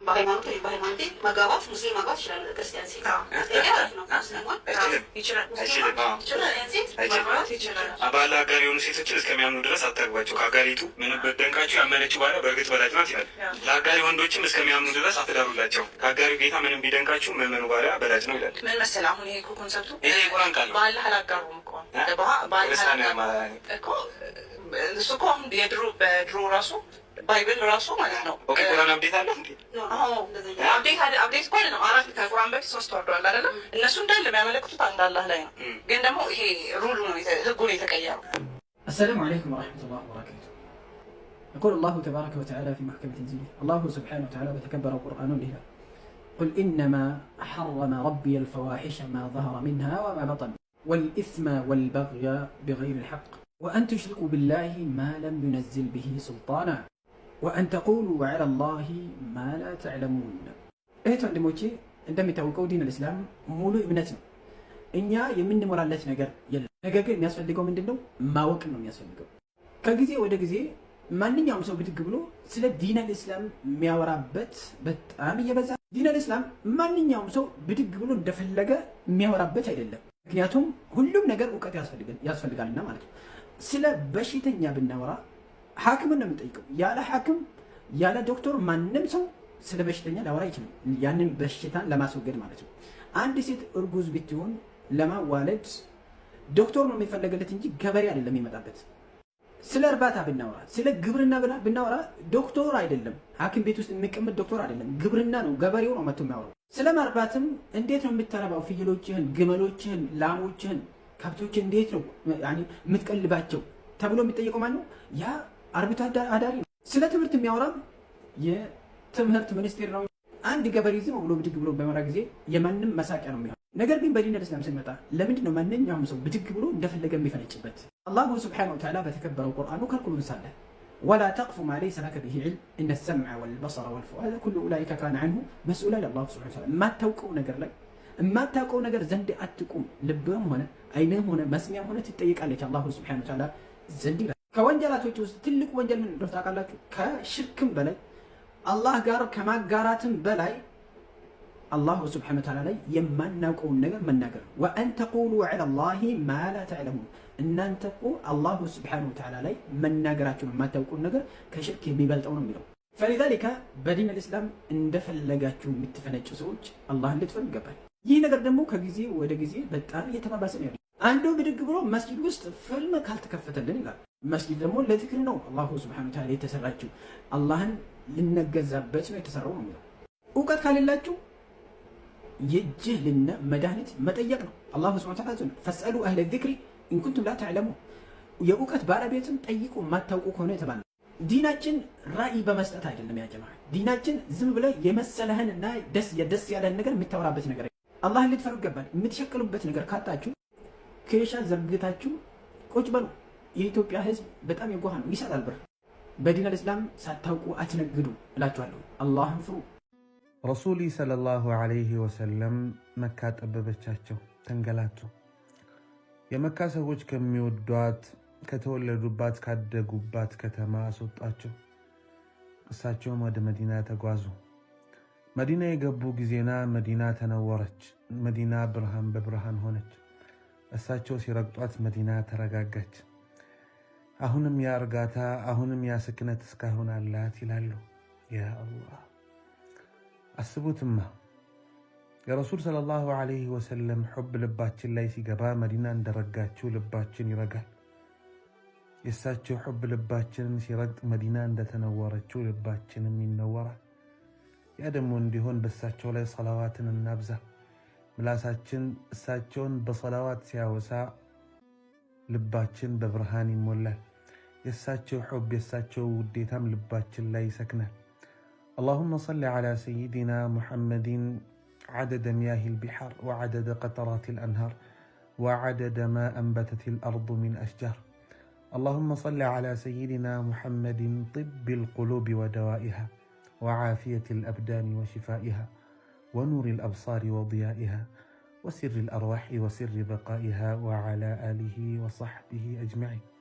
በሃይማኖቴ መጋባት ሙስሊም ማግባት ይችላል። ክርስቲያን ሴት ባለ አጋር የሆኑ ሴቶችን እስከሚያምኑ ድረስ አታግባቸው። ከአጋሪቱ ምንም በደንቃችሁ ያመነችው ባሪያ በእርግጥ በላጭ ናት ይላል። ለአጋሪ ወንዶችም እስከሚያምኑ ድረስ አትዳሩላቸው። ከአጋሪው ጌታ ምንም ቢደንቃችሁ ምዕመኑ ባሪያ በላጭ ነው ይላል። ምን መሰለህ አሁን ይሄ ኮንሰፕቱ ይሄ ቁርአን ቃል ነው። በአላህ አላጋሩም እኮ እሱ እኮ አሁን በድሮ ራሱ ባይብል ራሱ ማለት ነው። ኦኬ ቁርአን አፕዴት አለ እንዴ? አፕዴት እኮ ነው። አራት ከቁርአን በፊት 3 ወርዷል አይደለ? እነሱ እንዳለ የሚያመለክቱት አንድ አላህ ላይ ነው። ግን ደግሞ ይሄ ሩሉ ነው ህጉ ነው የተቀየረው። السلام عليكم ورحمة الله وبركاته. يقول الله تبارك وتعالى في محكم تنزيله الله سبحانه وتعالى بتكبر القرآن له قل إنما حرم ربي الفواحش ما ظهر منها وما بطن والإثم والبغي بغير الحق وأن تشركوا بالله ما لم ينزل به سلطانا وأن تقولوا على الله ما لا تعلمون. إيه تعلموتي عندما يتوقعوا دين الإسلام مولو ابنتنا إنيا يمن مرالات نجر يلا نجر الناس فدقوا من دينه ما وكلهم الناس فدقوا كجزء وده جزء ما نيجي عم سو بتقبلوا سلا دين الإسلام مياورابت بتأمي يبزع دين الإسلام ما نيجي عم سو بتقبلوا دفع لجا مياورابت هيدا ምክንያቱም ሁሉም ነገር እውቀት ያስፈልጋልና ማለት ነው። ስለ በሽተኛ ብናወራ ሐኪምን ነው የምንጠይቀው። ያለ ሐኪም ያለ ዶክተር ማንም ሰው ስለ በሽተኛ ሊያወራ ይችላል፣ ያንን በሽታን ለማስወገድ ማለት ነው። አንድ ሴት እርጉዝ ብትሆን ለማዋለድ ዶክተር ነው የሚፈለገለት እንጂ ገበሬ አይደለም የሚመጣበት። ስለ እርባታ ብናወራ ስለ ግብርና ብናወራ ዶክተር አይደለም፣ ሐኪም ቤት ውስጥ የሚቀመጥ ዶክተር አይደለም፣ ግብርና ነው፣ ገበሬው ነው መጥቶ የሚያወራው። ስለ ማርባትም እንዴት ነው የምትረባው? ፍየሎችህን፣ ግመሎችህን፣ ላሞችህን፣ ከብቶችን እንዴት ነው የምትቀልባቸው ተብሎ የሚጠየቀው ማን ነው? ያ አርብቶ አዳሪ ነው። ስለ ትምህርት የሚያወራም የትምህርት ሚኒስቴር ነው። አንድ ገበሬ ዝም ብሎ ብድግ ብሎ በመራ ጊዜ የማንም መሳቂያ ነው የሚሆነው። ነገር ግን በዲን አልእስላም ስንመጣ ለምንድን ነው ማንኛውም ሰው ብድግ ብሎ እንደፈለገ የሚፈነጭበት? አላሁ ሱብሓነሁ ወተዓላ በተከበረው ቁርአኑ ከልክሉን ሳለ ولا تقف ما ليس لك به علم إن السمع والبصر والفؤاد كل أولئك كان عنه مسؤولا لله سبحانه وتعالى ما توقعوا نجر لك ما توقعوا نجر زند أتكم لبهم هنا أينهم هنا مسمعهم هنا تتيق عليك الله سبحانه وتعالى زندي كوانجلات وجوز تلك وانجل من رفتاق الله كشرك بلاي الله قارب كما قاراتم بلاي الله سبحانه وتعالى لي يمن نوقعوا نجر من نجر وأن تقولوا على الله ما لا تعلمون እናንተ እኮ አላሁ ስብሓነሁ ወተዓላ ላይ መናገራችሁን የማታውቁን ነገር ከሽርክ የሚበልጠው ነው የሚለው። ፈሊዛሊከ በዲን አልእስላም እንደፈለጋችሁ የምትፈነጩ ሰዎች አላህን ልትፈሩ ይገባል። ይህ ነገር ደግሞ ከጊዜ ወደ ጊዜ በጣም እየተባባሰ ነው ያለው። አንዱ ብድግ ብሎ መስጂድ ውስጥ ፊልም ካልተከፈተልን ይላል። መስጂድ ደግሞ ለዚክር ነው አላሁ ስብሓነሁ ወተዓላ የተሰራችው፣ አላህን ልንገዛበት ነው የተሰራው ነው የሚለው። እውቀት ካሌላችሁ የጅህልና መድኃኒት መጠየቅ ነው። አላሁ ስብሓነሁ ወተዓላ ፈስአሉ አህለ ዚክሪ ኢንኩንቱም ላ ተዕለሙ የእውቀት ባለቤትን ጠይቁ የማታውቁ ከሆነ የተባለ ዲናችን ራእይ በመስጠት አይደለም። ያ ጀማዓ ዲናችን ዝም ብለ የመሰለህንና ደስ ያለህን ነገር የምታወራበት ነገር አላህን ልትፈሩ ይገባል። የምትሸቅሉበት ነገር ካጣችሁ ኬሻ ዘርግታችሁ ቁጭ በሉ። የኢትዮጵያ ሕዝብ በጣም የጓሃ ነው፣ ይሰጣል ብር። በዲን አልእስላም ሳታውቁ አትነግዱ እላችኋለሁ። አላህን ፍሩ። ረሱሊ ሰለላሁ ዐለይሂ ወሰለም መካ ጠበበቻቸው፣ ተንገላቱ። የመካ ሰዎች ከሚወዷት ከተወለዱባት ካደጉባት ከተማ አስወጣቸው። እሳቸውም ወደ መዲና ተጓዙ። መዲና የገቡ ጊዜና መዲና ተነወረች። መዲና ብርሃን በብርሃን ሆነች። እሳቸው ሲረግጧት መዲና ተረጋጋች። አሁንም ያ እርጋታ፣ አሁንም ያ ስክነት እስካሁን አላት ይላሉ። ያ አላህ አስቡትማ የረሱል ሰለላሁ ዐለይሂ ወሰለም ሑብ ልባችን ላይ ሲገባ መዲና እንደረጋችው ልባችን ይረጋል። የእሳቸው ሑብ ልባችንን ሲረግጥ መዲና እንደተነወረችው ልባችንም ይነወራል። ያ ደግሞ እንዲሆን በእሳቸው ላይ ሰላዋትን እናብዛ። ምላሳችን እሳቸውን በሰላዋት ሲያወሳ ልባችን በብርሃን ይሞላል። የእሳቸው ሑብ የእሳቸው ውዴታም ልባችን ላይ ይሰክናል። اللهم صل على سيدنا محمد عدد مياه البحار وعدد قطرات الأنهار وعدد ما أنبتت الأرض من أشجار. اللهم صل على سيدنا محمد طب القلوب ودوائها وعافية الأبدان وشفائها ونور الأبصار وضيائها وسر الأرواح وسر بقائها وعلى آله وصحبه أجمعين.